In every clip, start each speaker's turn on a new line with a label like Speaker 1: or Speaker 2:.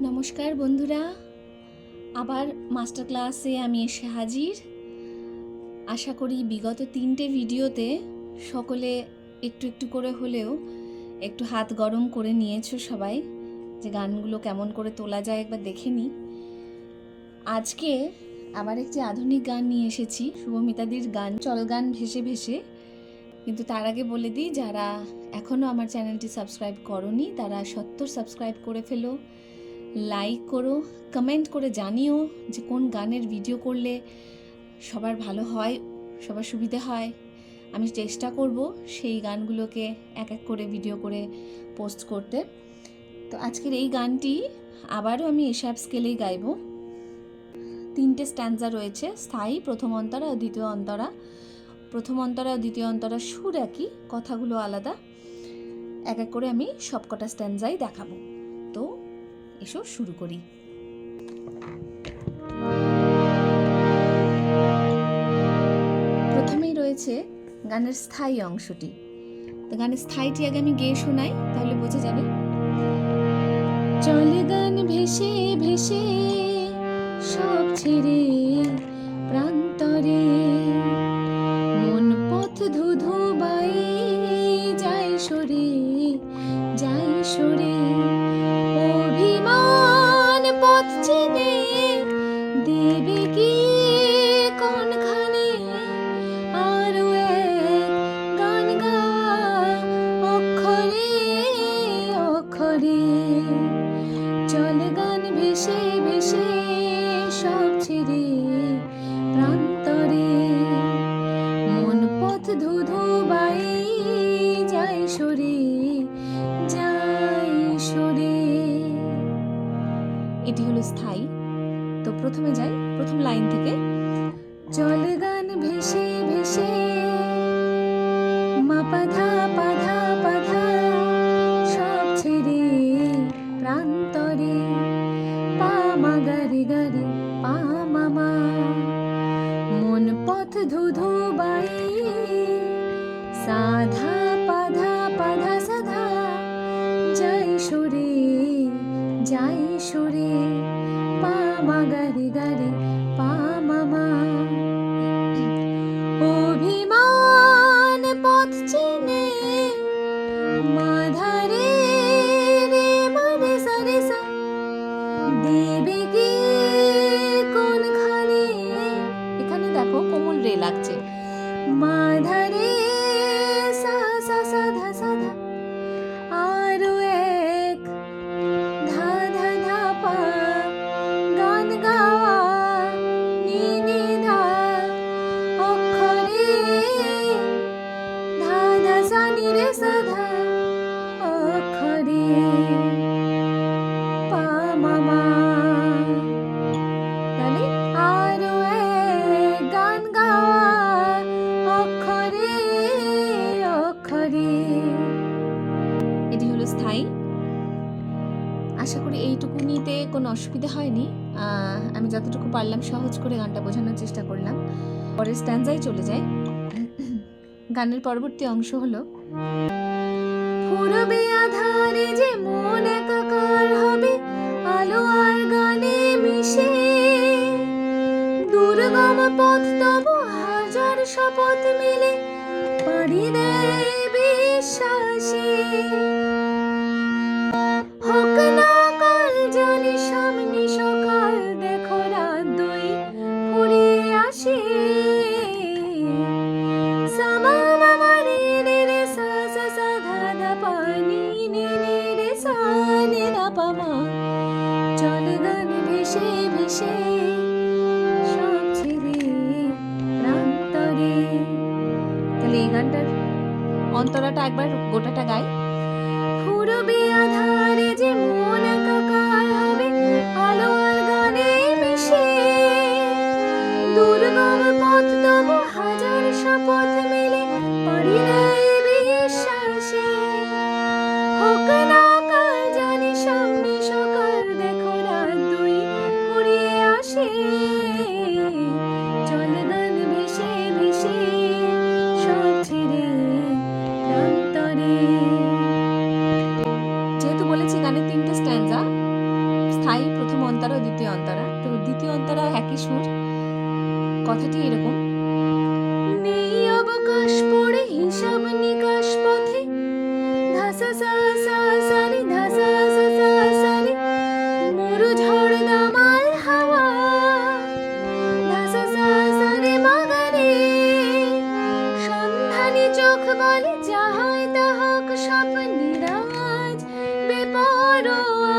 Speaker 1: নমস্কার বন্ধুরা, আবার মাস্টার ক্লাসে আমি এসে হাজির। আশা করি বিগত 3টে ভিডিওতে সকলে একটু একটু করে হলেও একটু হাত গরম করে নিয়েছো সবাই, যে গানগুলো কেমন করে তোলা যায় একবার দেখে নিই। আজকে আবার একটি আধুনিক গান নিয়ে এসেছি, শুভমিতাদির গান চল গান ভেসে ভেসে। কিন্তু তার আগে বলে দিই, যারা এখনও আমার চ্যানেলটি সাবস্ক্রাইব করোনি তারা সত্তর সাবস্ক্রাইব করে ফেলো, লাইক করো, কমেন্ট করে জানিও যে কোন গানের ভিডিও করলে সবার ভালো হয়, সবার সুবিধা হয়। আমি চেষ্টা করব সেই গানগুলোকে এক এক করে ভিডিও করে পোস্ট করতে। তো আজকের এই গানটি আবারও আমি এসব স্কেলেই গাইব। 3টে স্ট্যান্জা রয়েছে, স্থায়ী, প্রথম অন্তরা ও দ্বিতীয় অন্তরা। প্রথম অন্তরা ও দ্বিতীয় অন্তরা সুর একই, কথাগুলো আলাদা। এক এক করে আমি সবকটা স্ট্যান্জাই দেখাবো। তো এসো শুরু করি। প্রথমেই রয়েছে গানের স্থায়ী অংশটি। তো গানের স্থায়ীটি আগে আমি গেয়ে শোনাই, তাহলে বোঝা যাবে। চল গান ভেসে ভেসে সব ছেড়ে প্রান্তরে, মন পথ ধুধু বাই যায় সরে যায় সরে, অভিমান পথ চিনে দেবে কি কোনখানে, আরো এক গান গাওয়া অক্ষরে অক্ষরে। চল গান ভেসে ভেসে সব ছেড়ে প্রান্তরে, মন পথ ধুধু বাই যায় সরে যায় সরে। এটি হলো স্থায়ী। তো প্রথমে যাই প্রথম লাইন থেকে। চল গান ভেসে ভেসে মা পাধা পাধা পাধা সব ছেড়ে প্রান্তরে, পা মা গারে গারে পা মামা, মন পথ ধুধু বাই সাধা পাধা পাধা সাধা যায় সরে যায় সরে, পা মা গারে গারে পা মামা, অভিমান পথ চিনে মাধারে রে মারে সারে সা, দেবে কি কোনখানে। এখানে দেখো কোমল রে লাগছে, মাধারে সা সা সাধা সাধা, আরো এক ধা ধা ধা পা, গান গাওয়া নি নি ধা অক্ষরে, ধা ধা সা নি রে সা ধা অক্ষরে, পা মামা। তাহলে আরো এক গান গাওয়া অক্ষরে অক্ষরে। এটি হলো স্থায়ী। আশা করি এইটুকুনিতে কোনো অসুবিধা হয়নি। আমি যতটুকু পারলাম সহজ করে গানটা বোঝানোর চেষ্টা করলাম। পরের স্ট্যান্জায় চলে যাই। গানের পরবর্তী অংশ হলো, ফুরবে আধারে যে মন একাকার হবে আলো আর গানে মিশে, দুর্গম পথ তবু হাজার শপথ মিলে পাড়ি দেয় বিশ্বাসে, হোক না কাল জানি সামনে সকাল, দেখো রাত দুই ফুরিয়ে আসে, সামা মামা রে রে রে সা সা সা ধা ধা পা নি নি নি রে সা নি ধা পা মা। চল গান ভেসে ভেসে সব ছেড়ে প্রান্তরে। তাহলে এই গানটার অন্তরাটা একবার গোটাটা গাই। ফুরবে আধারে যে মন একাকার হবে আলো আর গানে মিশে, দুর্গম পথ তবু হাজার শপথ মিলে পাড়ি দেয় বিশ্বাসে, হোক না কাল জানি সামনে সকাল, দেখো রাত দুই ফুরিয়ে আসে, চল গান ভেসে ভেসে সব ছেড়ে প্রান্তরে। প্রথম অন্তরা ও দ্বিতীয় অন্তরা। তো দ্বিতীয় অন্তরা একই সুর, কথাটি এরকম: নেই অবকাশ পড়ে হিসাব নিকাশ পথে, ধাসা সা সা সারি ধাসা সা সা সারি, মরু ঝড় দামাল হাওয়া, ধাসা সা সারে বাগানে, সন্ধানী চোখ বলে যা হয় তা হোক স্বপ্নিরাজ বেপরোয়া।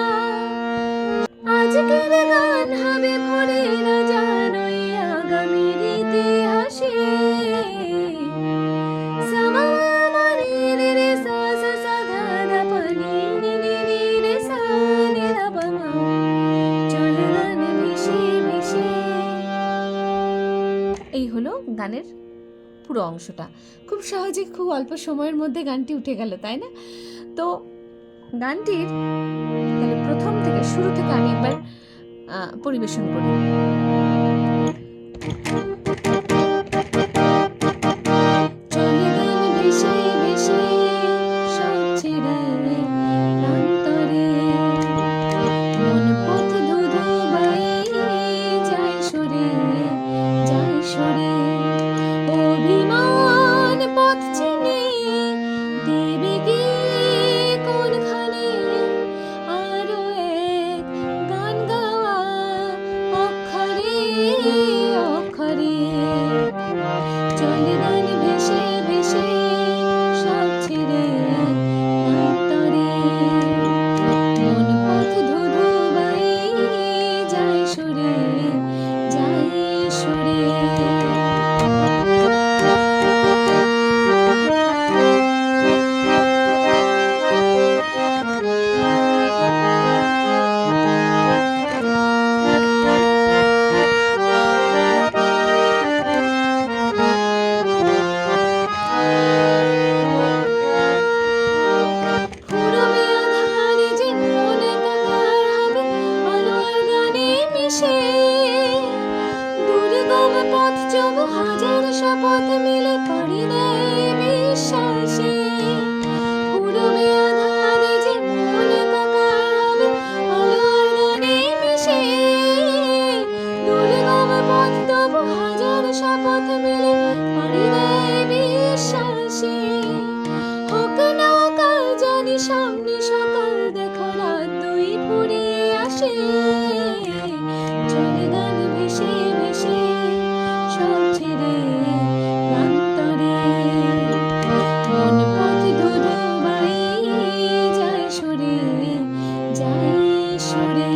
Speaker 1: আজকের গান হবে ভোরে না জানোই আগামীর ইতিহাসে, সামা মা রে রে রে সা সা সা ধা ধা পা নি নি নি নি রে সা রে ধা পা মা, চলে গান ভেসে ভেসে। এই হলো গানের পুরো অংশটা। খুব সহজে, খুব অল্প সময়ের মধ্যে গানটি উঠে গেল, তাই না? তো গানটির তাহলে প্রথম থেকে, শুরু থেকে আমি একবার পরিবেশন করি। চলে গান ভেসে ভেসে সব ছেড়ে প্রান্তরে, মন পথ ধুধু বাইয়ে যায় সরে যায় সরে, অভিমান পথ চিনে দেবে গিয়ে কোনখানে, আরো এক গান গাওয়া অক্ষরে অক্ষরে। চলে গান ভেসে ভেসে সব ছেড়ে প্রান্তরে, মন পথ ধুধু বাইয়ে যায় সরে যায় সরে। ফুরবে আঁধারে যে মন একাকার হবে আলো আর গানে মিশে, দুর্গম পথ চবু হাজার শপথ মিলে পাড়ি দেয় বিশ্বাসে। ফুরবে আঁধারে যে মন একাকার হবে আলো আর গানে মিশে, দুর্গম পথ তবু হাজার শপথ মিলে পাড়ি দেয় বিশ্বাসে। হোক না কাল জানি সামনে সকাল, দেখো রাত দুই ফুরিয়ে আসে। চলে গান ভেসে ভেসে সব ছেড়ে প্রান্তরে, মন পথ ধুধু বাইয়ে যায় সরে যায় সরে।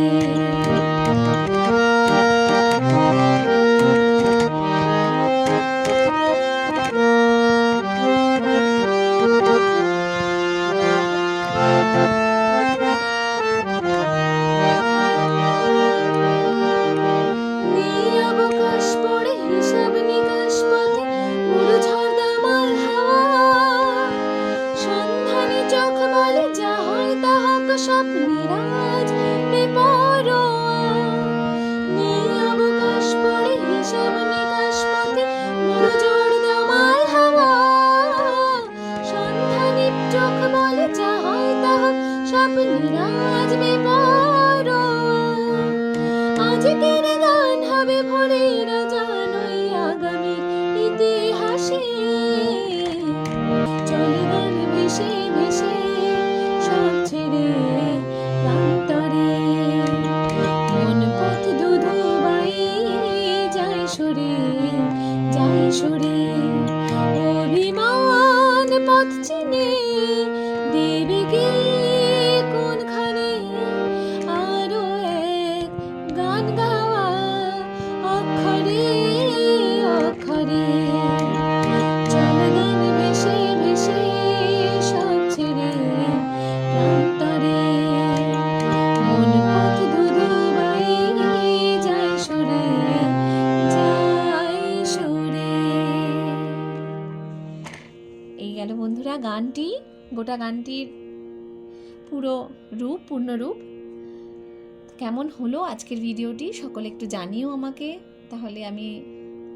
Speaker 1: নেই অবকাশ পড়ে হিসাব নিকাশ পথে, মরু ঝড় দামাল হাওয়া, সন্ধানী চোখ বলে যা হয় তা হোক স্বপ্নিরাজ বেপরোয়া। নেই অবকাশ পড়ে হিসাব নিকাশ পথে, মরু ঝড় দামাল হাওয়া, সন্ধানী চোখ বলে যা হয় তা হোক স্বপ্নিরাজ বেপরোয়া। আজকের গান হবে ভোরে না জানোই আগামীর ইতিহাসে, চলে গান ভেসে ভেসে সব ছেড়ে প্রান্তরে, মন পথ ধুধু বাইয়ে যায় সরে যায় সরে, অভিমান পথ চিনে দেবে গিয়ে কোনখানে, আরো এক গান গাওয়া অক্ষরে অক্ষরে। চলে গান ভেসে ভেসে সব ছেড়ে প্রান্তরে, মন পথ ধুধু বাইয়ে যায় সরে যায় সরে। এই গেল বন্ধুরা গানটি, গোটা গানটির পুরো রূপ, পূর্ণরূপ। কেমন হলো আজকের ভিডিওটি সকলে একটু জানিও আমাকে, তাহলে আমি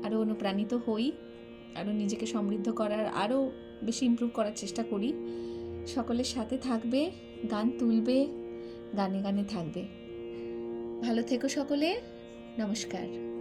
Speaker 1: আরও অনুপ্রাণিত হই, আরও নিজেকে সমৃদ্ধ করার, আরও বেশি ইমপ্রুভ করার চেষ্টা করি। সকলের সাথে থাকবে, গান তুলবে, গানে গানে থাকবে। ভালো থেকো সকলে। নমস্কার।